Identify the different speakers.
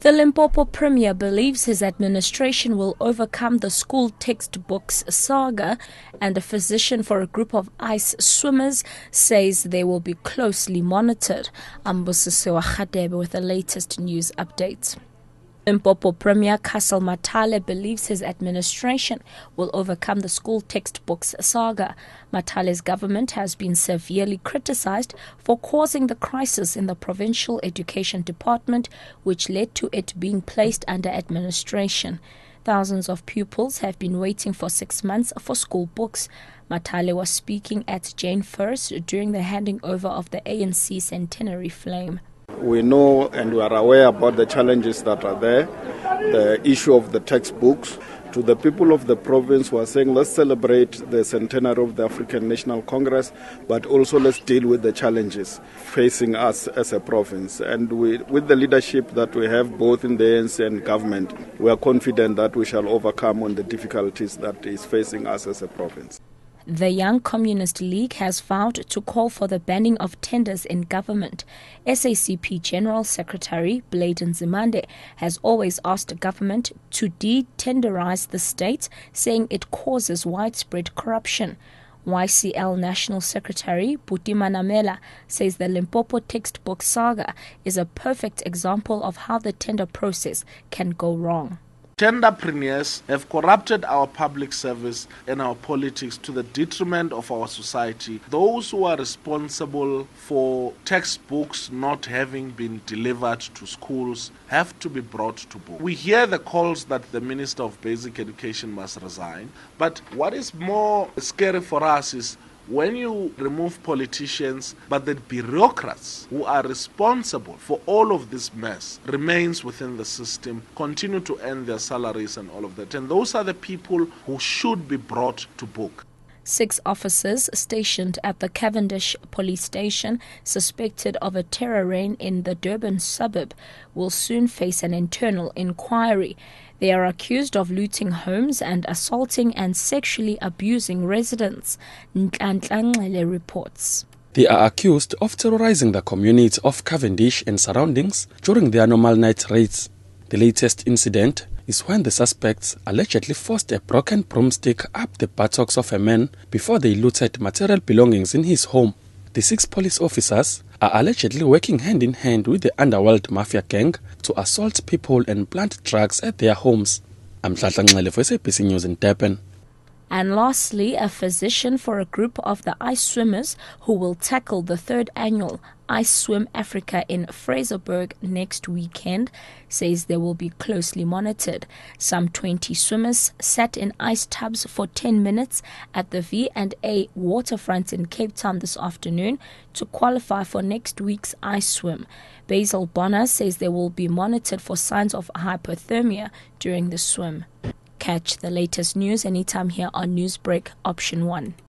Speaker 1: The Limpopo Premier believes his administration will overcome the school textbooks saga, and a physician for a group of ice swimmers says they will be closely monitored. Ambusisiwa Khadebe with the latest news updates. Limpopo Premier Castle Matale believes his administration will overcome the school textbooks saga. Matale's government has been severely criticized for causing the crisis in the provincial education department, which led to it being placed under administration. Thousands of pupils have been waiting for 6 months for school books. Matale was speaking at Jane First during the handing over of the ANC centenary flame.
Speaker 2: We know and we are aware about the challenges that are there, the issue of the textbooks. To the people of the province who are saying, let's celebrate the centenary of the African National Congress, but also let's deal with the challenges facing us as a province. And with the leadership that we have both in the ANC and government, we are confident that we shall overcome on the difficulties that is facing us as a province.
Speaker 1: The Young Communist League has vowed to call for the banning of tenders in government. SACP General Secretary Bladen Zimande has always asked the government to de-tenderize the state, saying it causes widespread corruption. YCL National Secretary Butima Namela says the Limpopo textbook saga is a perfect example of how the tender process can go wrong.
Speaker 3: Tenderpreneurs have corrupted our public service and our politics to the detriment of our society. Those who are responsible for textbooks not having been delivered to schools have to be brought to book. We hear the calls that the Minister of Basic Education must resign, but what is more scary for us is when you remove politicians, but the bureaucrats who are responsible for all of this mess remains within the system, continue to earn their salaries and all of that. And those are the people who should be brought to book.
Speaker 1: 6 officers stationed at the Cavendish police station suspected of a terror reign in the Durban suburb will soon face an internal inquiry. They are accused of looting homes and assaulting and sexually abusing residents, Nhlanhla reports.
Speaker 4: They are accused of terrorizing the community of Cavendish and surroundings during their normal night raids. The latest incident is when the suspects allegedly forced a broken broomstick up the buttocks of a man before they looted material belongings in his home. The 6 police officers are allegedly working hand in hand with the underworld mafia gang to assault people and plant drugs at their homes. I'm Nhlanhla for SABC News in Durban.
Speaker 1: And lastly, a physician for a group of the ice swimmers who will tackle the 3rd annual Ice Swim Africa in Fraserburg next weekend says they will be closely monitored. Some 20 swimmers sat in ice tubs for 10 minutes at the V&A waterfront in Cape Town this afternoon to qualify for next week's ice swim. Basil Bonner says they will be monitored for signs of hypothermia during the swim. Catch the latest news anytime here on Newsbreak Option 1.